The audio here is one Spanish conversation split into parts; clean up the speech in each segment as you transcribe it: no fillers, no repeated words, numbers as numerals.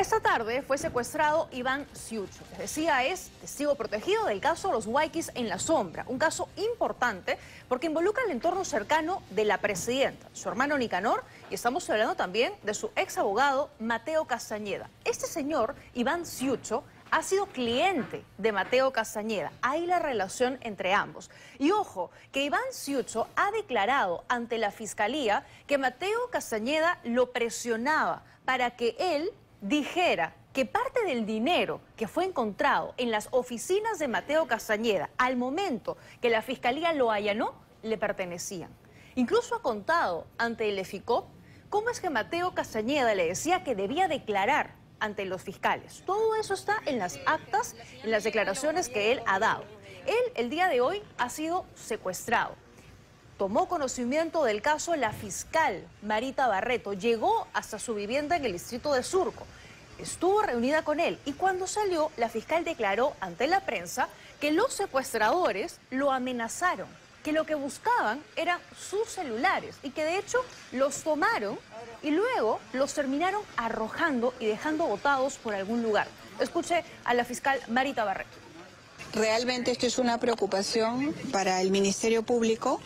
Esta tarde fue secuestrado Iván Ciucho. Les decía, es testigo protegido del caso Los Huayquis en la Sombra. Un caso importante porque involucra el entorno cercano de la presidenta, su hermano Nicanor, y estamos hablando también de su ex abogado Mateo Castañeda. Este señor, Iván Ciucho, ha sido cliente de Mateo Castañeda. Hay la relación entre ambos. Y ojo, que Iván Ciucho ha declarado ante la Fiscalía que Mateo Castañeda lo presionaba para que él dijera que parte del dinero que fue encontrado en las oficinas de Mateo Castañeda al momento que la Fiscalía lo allanó, le pertenecían. Incluso ha contado ante el EFICOP cómo es que Mateo Castañeda le decía que debía declarar ante los fiscales. Todo eso está en las actas, en las declaraciones que él ha dado. Él, el día de hoy, ha sido secuestrado. Tomó conocimiento del caso la fiscal Marita Barreto. Llegó hasta su vivienda en el distrito de Surco. Estuvo reunida con él y cuando salió, la fiscal declaró ante la prensa que los secuestradores lo amenazaron, que lo que buscaban eran sus celulares y que de hecho los tomaron y luego los terminaron arrojando y dejando botados por algún lugar. Escuche a la fiscal Marita Barreto. Realmente esto es una preocupación para el Ministerio Público.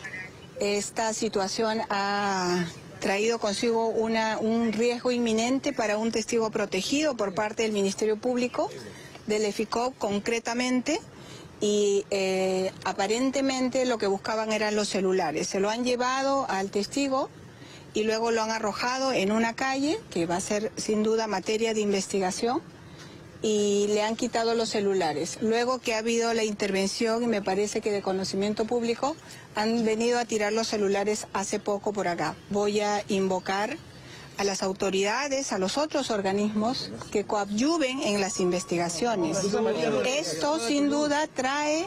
Esta situación ha traído consigo un riesgo inminente para un testigo protegido por parte del Ministerio Público, del EFICOP concretamente, y aparentemente lo que buscaban eran los celulares. Se lo han llevado al testigo y luego lo han arrojado en una calle, que va a ser sin duda materia de investigación, y le han quitado los celulares. Luego que ha habido la intervención, y me parece que de conocimiento público, han venido a tirar los celulares hace poco por acá. Voy a invocar a las autoridades, a los otros organismos que coadyuven en las investigaciones. Esto sin duda trae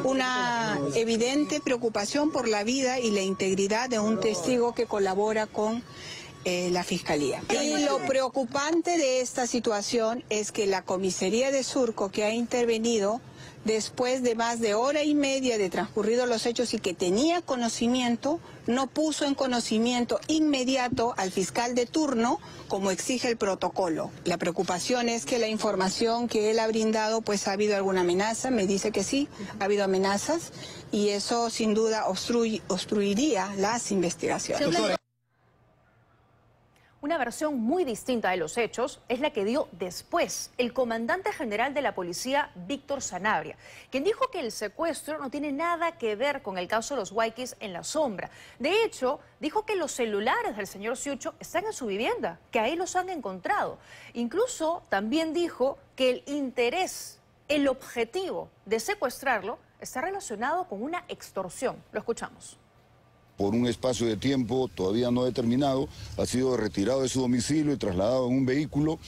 una evidente preocupación por la vida y la integridad de un testigo que colabora con la Fiscalía. Y lo preocupante de esta situación es que la comisaría de Surco, que ha intervenido después de más de hora y media de transcurridos los hechos y que tenía conocimiento, no puso en conocimiento inmediato al fiscal de turno como exige el protocolo. La preocupación es que la información que él ha brindado, pues ha habido alguna amenaza, me dice que sí, ha habido amenazas y eso sin duda obstruiría las investigaciones. Una versión muy distinta de los hechos es la que dio después el comandante general de la policía, Víctor Sanabria, quien dijo que el secuestro no tiene nada que ver con el caso de los Huayquis en la Sombra. De hecho, dijo que los celulares del señor Ciucho están en su vivienda, que ahí los han encontrado. Incluso también dijo que el interés, el objetivo de secuestrarlo está relacionado con una extorsión. Lo escuchamos. Por un espacio de tiempo todavía no determinado, ha sido retirado de su domicilio y trasladado en un vehículo,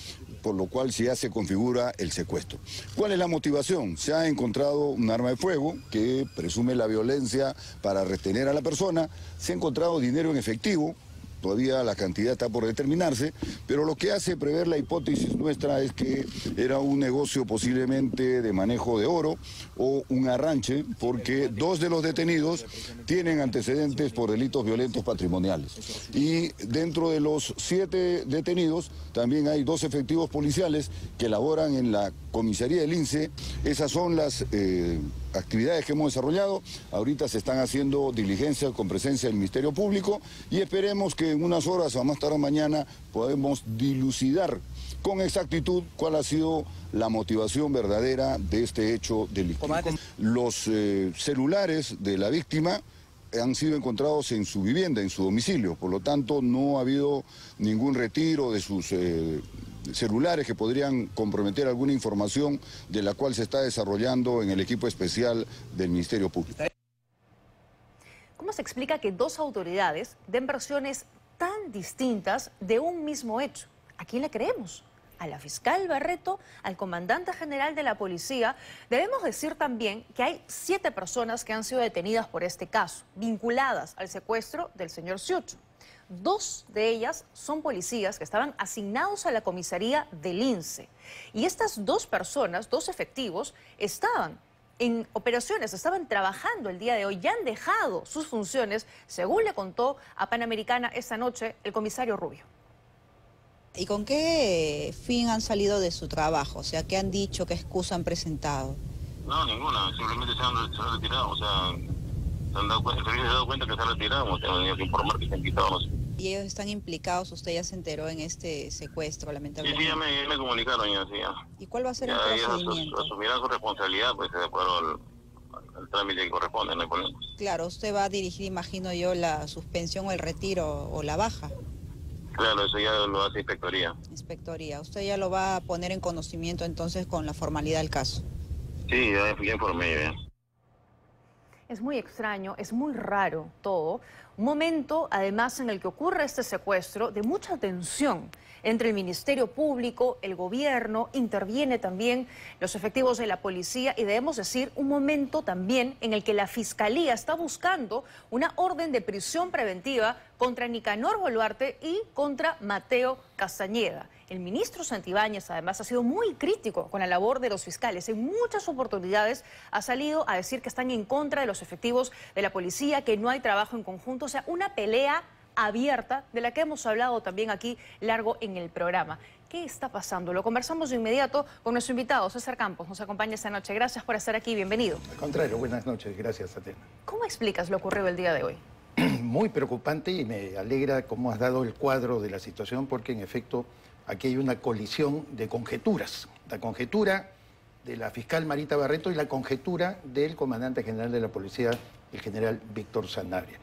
por lo cual ya se configura el secuestro. ¿Cuál es la motivación? Se ha encontrado un arma de fuego que presume la violencia para retener a la persona, se ha encontrado dinero en efectivo. Todavía la cantidad está por determinarse, pero lo que hace prever la hipótesis nuestra es que era un negocio posiblemente de manejo de oro o un arranche, porque 2 de los detenidos tienen antecedentes por delitos violentos patrimoniales. Y dentro de los 7 detenidos también hay 2 efectivos policiales que laboran en la comisaría del INSE. Esas son las actividades que hemos desarrollado. Ahorita se están haciendo diligencias con presencia del Ministerio Público y esperemos que en unas horas o más tarde mañana podemos dilucidar con exactitud cuál ha sido la motivación verdadera de este hecho delictivo. Los celulares de la víctima han sido encontrados en su vivienda, en su domicilio, por lo tanto no ha habido ningún retiro de sus celulares que podrían comprometer alguna información de la cual se está desarrollando en el equipo especial del Ministerio Público. ¿Cómo se explica que 2 autoridades den versiones tan distintas de un mismo hecho? ¿A quién le creemos? ¿A la fiscal Barreto? ¿Al comandante general de la policía? Debemos decir también que hay 7 personas que han sido detenidas por este caso, vinculadas al secuestro del señor Ciucho. 2 de ellas son policías que estaban asignados a la comisaría del INSE. Y estas 2 personas, 2 efectivos, estaban en operaciones, estaban trabajando el día de hoy, ya han dejado sus funciones, según le contó a Panamericana esta noche el comisario Rubio. ¿Y con qué fin han salido de su trabajo? O sea, ¿qué han dicho, qué excusa han presentado? No, ninguna, simplemente se han retirado, o sea, se han dado cuenta, el servicio se ha dado cuenta que se han retirado, o sea, han tenido que informar que se han quitado, no sé. ¿Y ellos están implicados? ¿Usted ya se enteró en este secuestro, Sí, lamentablemente? sí, ya me comunicaron ya, sí, ya. ¿Y cuál va a ser el Ya ellos procedimiento? asumirán su responsabilidad, pues, de acuerdo al trámite que corresponde, no hay problema. Claro, usted va a dirigir, imagino yo, la suspensión o el retiro o la baja. Claro, eso ya lo hace inspectoría. Inspectoría. Usted ya lo va a poner en conocimiento entonces con la formalidad del caso. Sí, ya informé, ya. Es muy extraño, es muy raro todo. Un momento, además, en el que ocurre este secuestro de mucha tensión entre el Ministerio Público, el gobierno, interviene también los efectivos de la policía y debemos decir un momento también en el que la Fiscalía está buscando una orden de prisión preventiva contra Nicanor Boluarte y contra Mateo Castañeda. El ministro Santibáñez, además, ha sido muy crítico con la labor de los fiscales. En muchas oportunidades ha salido a decir que están en contra de los efectivos de la policía, que no hay trabajo en conjunto. O sea, una pelea abierta de la que hemos hablado también aquí largo en el programa. ¿Qué está pasando? Lo conversamos de inmediato con nuestro invitado, César Campos. Nos acompaña esta noche. Gracias por estar aquí. Bienvenido. Al contrario, buenas noches. Gracias, Atena. ¿Cómo explicas lo ocurrido el día de hoy? Muy preocupante y me alegra cómo has dado el cuadro de la situación porque, en efecto, aquí hay una colisión de conjeturas. La conjetura de la fiscal Marita Barreto y la conjetura del comandante general de la policía, el general Víctor Sanabria.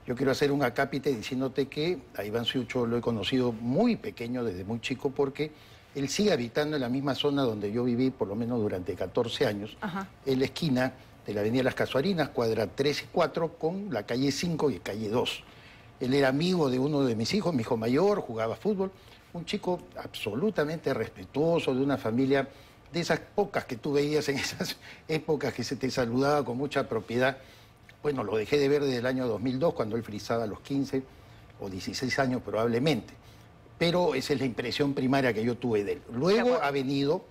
Yo quiero hacer un acápite diciéndote que a Iván Ciucho lo he conocido muy pequeño, desde muy chico, porque él sigue habitando en la misma zona donde yo viví por lo menos durante 14 años, en la esquina de la avenida Las Casuarinas, cuadra 3 y 4, con la calle 5 y calle 2. Él era amigo de uno de mis hijos, mi hijo mayor, jugaba fútbol, un chico absolutamente respetuoso, de una familia de esas pocas que tú veías en esas épocas que se te saludaba con mucha propiedad. Bueno, lo dejé de ver desde el año 2002, cuando él frisaba los 15 o 16 años probablemente. Pero esa es la impresión primaria que yo tuve de él. Luego ha venido,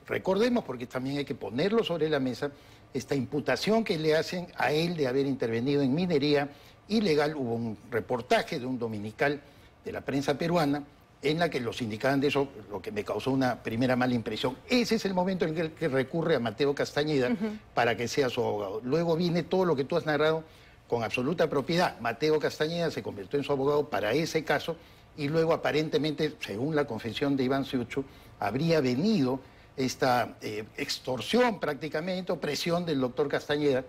recordemos, porque también hay que ponerlo sobre la mesa, esta imputación que le hacen a él de haber intervenido en minería ilegal. Hubo un reportaje de un dominical de la prensa peruana en la que los indicaban de eso, lo que me causó una primera mala impresión. Ese es el momento en el que recurre a Mateo Castañeda para que sea su abogado. Luego viene todo lo que tú has narrado con absoluta propiedad. Mateo Castañeda se convirtió en su abogado para ese caso y luego aparentemente, según la confesión de Iván Ciucho, habría venido esta extorsión prácticamente o presión del doctor Castañeda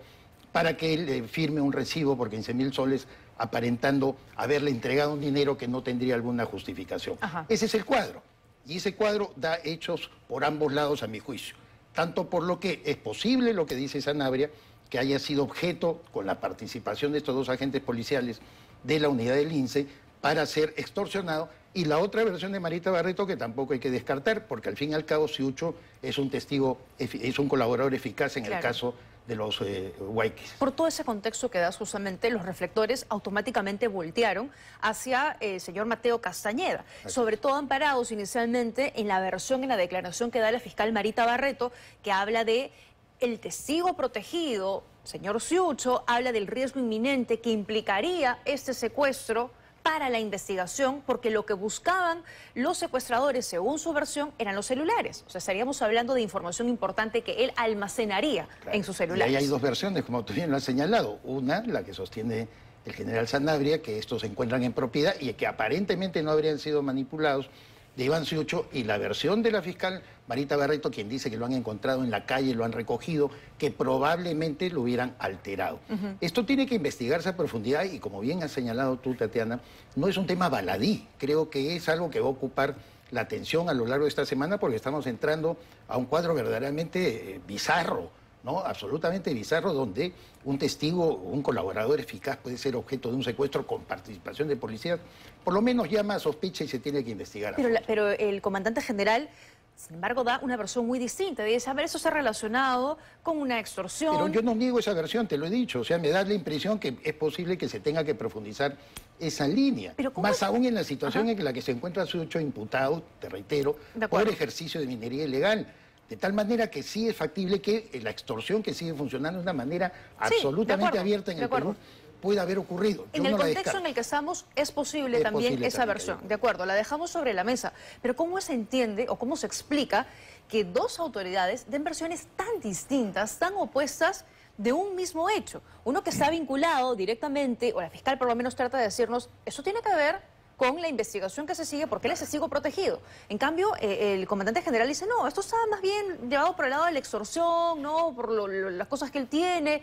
para que él firme un recibo por 15.000 soles aparentando haberle entregado un dinero que no tendría alguna justificación. Ese es el cuadro. Y ese cuadro da hechos por ambos lados a mi juicio. Tanto por lo que es posible, lo que dice Sanabria, que haya sido objeto, con la participación de estos dos agentes policiales de la unidad del INSE, para ser extorsionado, y la otra versión de Marita Barreto que tampoco hay que descartar, porque al fin y al cabo Ciucho es un testigo, es un colaborador eficaz en el caso de los huayquis. Por todo ese contexto que das, justamente los reflectores automáticamente voltearon hacia el señor Mateo Castañeda, sobre todo amparados inicialmente en la versión, en la declaración que da la fiscal Marita Barreto, que habla de el testigo protegido, señor Ciucho, habla del riesgo inminente que implicaría este secuestro para la investigación, porque lo que buscaban los secuestradores, según su versión, eran los celulares. O sea, estaríamos hablando de información importante que él almacenaría en sus celulares. Y ahí hay dos versiones, como tú bien lo has señalado. Una, la que sostiene el general Sanabria, que estos se encuentran en propiedad y que aparentemente no habrían sido manipulados, de Iván Ciucho, y la versión de la fiscal Marita Barreto, quien dice que lo han encontrado en la calle, lo han recogido, que probablemente lo hubieran alterado. Esto tiene que investigarse a profundidad y, como bien has señalado tú, Tatiana, no es un tema baladí. Creo que es algo que va a ocupar la atención a lo largo de esta semana, porque estamos entrando a un cuadro verdaderamente bizarro, ¿no? Absolutamente bizarro, donde un testigo, un colaborador eficaz puede ser objeto de un secuestro con participación de policías. Por lo menos llama a sospecha y se tiene que investigar. Pero el comandante general, sin embargo, da una versión muy distinta. Dice, a ver, eso se ha relacionado con una extorsión. Pero yo no niego esa versión, te lo he dicho. O sea, me da la impresión que es posible que se tenga que profundizar esa línea. Más aún en la situación en la que se encuentra Ciucho imputado, te reitero, por ejercicio de minería ilegal. De tal manera que sí es factible que la extorsión, que sigue funcionando de una manera absolutamente abierta en el Perú, puede haber ocurrido. En el contexto en el que estamos es posible también esa versión, de acuerdo, la dejamos sobre la mesa. Pero ¿cómo se entiende o cómo se explica que dos autoridades den versiones tan distintas, tan opuestas de un mismo hecho? Uno que está vinculado directamente, o la fiscal por lo menos trata de decirnos, eso tiene que ver con la investigación que se sigue porque él es testigo protegido. En cambio, el comandante general dice, no, esto está más bien llevado por el lado de la extorsión, no por las cosas que él tiene.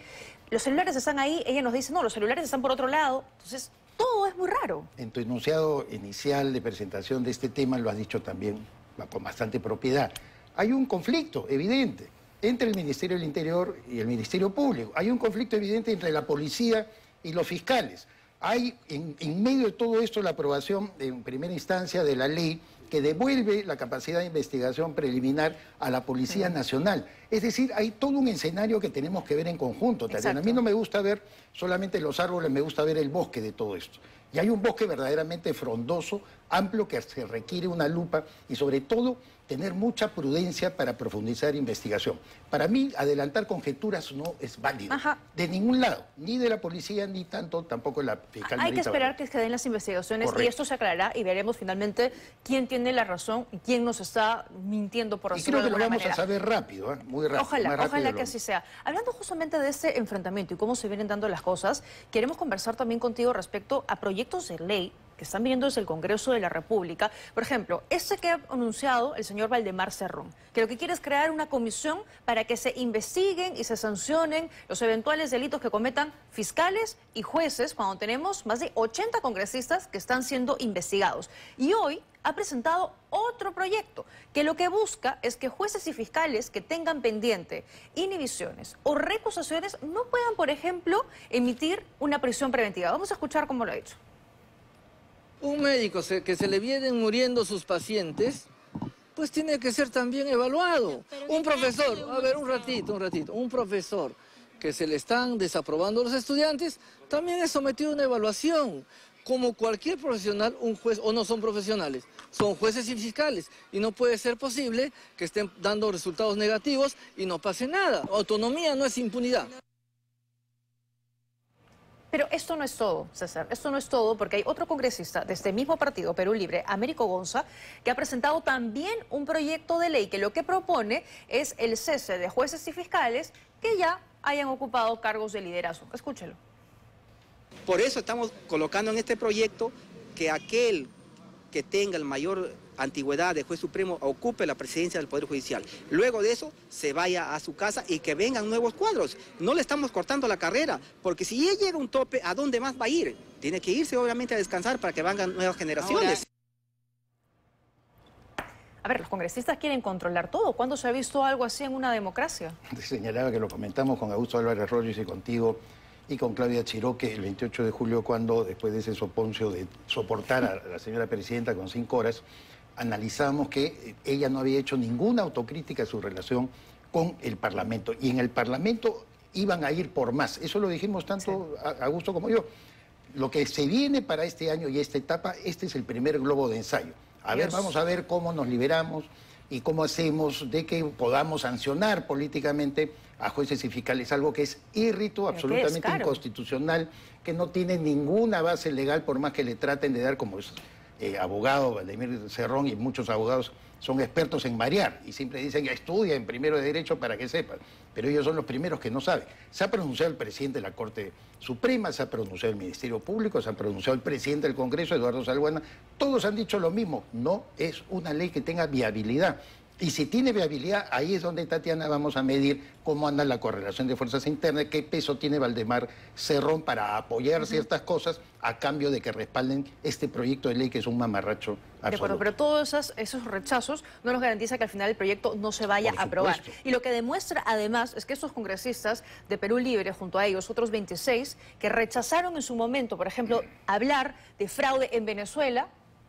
Los celulares están ahí, ella nos dice, no, los celulares están por otro lado. Entonces, todo es muy raro. En tu enunciado inicial de presentación de este tema lo has dicho también con bastante propiedad. Hay un conflicto evidente entre el Ministerio del Interior y el Ministerio Público. Hay un conflicto evidente entre la policía y los fiscales. Hay en medio de todo esto la aprobación en primera instancia de la ley que devuelve la capacidad de investigación preliminar a la Policía Nacional. Es decir, hay todo un escenario que tenemos que ver en conjunto, Tatiana. A mí no me gusta ver solamente los árboles, me gusta ver el bosque de todo esto. Y hay un bosque verdaderamente frondoso, amplio, que se requiere una lupa y sobre todo tener mucha prudencia para profundizar investigación. Para mí, adelantar conjeturas no es válido. Ajá. De ningún lado, ni de la policía, ni tampoco de la fiscal. Hay que esperar que se den las investigaciones. Correcto. Y esto se aclarará y veremos finalmente quién tiene la razón y quién nos está mintiendo por hacerlo de alguna manera. Y creo que lo vamos a saber rápido, muy rápido. Ojalá que así sea. Hablando justamente de ese enfrentamiento y cómo se vienen dando las cosas, queremos conversar también contigo respecto a proyectos de ley que están viniendo desde el Congreso de la República. Por ejemplo, este que ha anunciado el señor Valdemar Cerrón, que lo que quiere es crear una comisión para que se investiguen y se sancionen los eventuales delitos que cometan fiscales y jueces, cuando tenemos más de 80 congresistas que están siendo investigados. Y hoy ha presentado otro proyecto que lo que busca es que jueces y fiscales que tengan pendiente inhibiciones o recusaciones no puedan, por ejemplo, emitir una prisión preventiva. Vamos a escuchar cómo lo ha hecho. Un médico que se le vienen muriendo sus pacientes, pues tiene que ser también evaluado. Un profesor, a ver, un ratito, un profesor que se le están desaprobando los estudiantes, también es sometido a una evaluación. Como cualquier profesional, un juez, o no son profesionales, son jueces y fiscales. Y no puede ser posible que estén dando resultados negativos y no pase nada. Autonomía no es impunidad. Pero esto no es todo, César, esto no es todo porque hay otro congresista de este mismo partido, Perú Libre, Américo Gonza, que ha presentado también un proyecto de ley que lo que propone es el cese de jueces y fiscales que ya hayan ocupado cargos de liderazgo. Escúchelo. Por eso estamos colocando en este proyecto que aquel que tenga el mayor antigüedad de juez supremo ocupe la presidencia del Poder Judicial. Luego de eso se vaya a su casa y que vengan nuevos cuadros. No le estamos cortando la carrera, porque si ya llega un tope, ¿a dónde más va a ir? Tiene que irse obviamente a descansar para que vengan nuevas generaciones. A ver, los congresistas quieren controlar todo. ¿Cuándo se ha visto algo así en una democracia? Señalaba que lo comentamos con Augusto Álvarez Rodríguez y contigo y con Claudia Chiroque el 28 de julio, cuando después de ese soponcio de soportar a la señora presidenta con 5 horas, analizamos que ella no había hecho ninguna autocrítica a su relación con el Parlamento. Y en el Parlamento iban a ir por más. Eso lo dijimos tanto Augusto como yo. Lo que se viene para este año y esta etapa, este es el primer globo de ensayo. A ver, vamos a ver cómo nos liberamos y cómo hacemos de que podamos sancionar políticamente a jueces y fiscales, algo que es irrito, absolutamente inconstitucional, que no tiene ninguna base legal, por más que le traten de dar como es abogado Valdemar Cerrón, y muchos abogados son expertos en variar y siempre dicen que estudia en primero de Derecho para que sepan, pero ellos son los primeros que no saben. Se ha pronunciado el presidente de la Corte Suprema, se ha pronunciado el Ministerio Público, se ha pronunciado el presidente del Congreso, Eduardo Salguana, todos han dicho lo mismo, no es una ley que tenga viabilidad. Y si tiene viabilidad, ahí es donde, Tatiana, vamos a medir cómo anda la correlación de fuerzas internas, qué peso tiene Valdemar Cerrón para apoyar ciertas cosas a cambio de que respalden este proyecto de ley que es un mamarracho absoluto. De acuerdo, pero todos esos rechazos no nos garantiza que al final el proyecto no se vaya a aprobar. Y lo que demuestra además es que estos congresistas de Perú Libre, junto a ellos otros 26, que rechazaron en su momento, por ejemplo, hablar de fraude en Venezuela,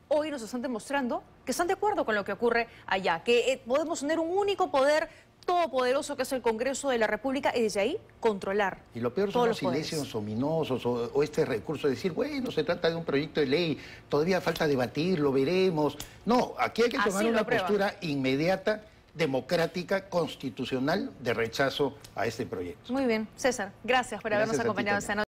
hoy nos están demostrando que están de acuerdo con lo que ocurre allá, que podemos tener un único poder todopoderoso que es el Congreso de la República y desde ahí controlar. Y lo peor son los silencios ominosos o este recurso de decir, bueno, se trata de un proyecto de ley, todavía falta debatir, lo veremos. No, aquí hay que tomar una postura inmediata, democrática, constitucional de rechazo a este proyecto. Muy bien, César, gracias por habernos acompañado esta noche.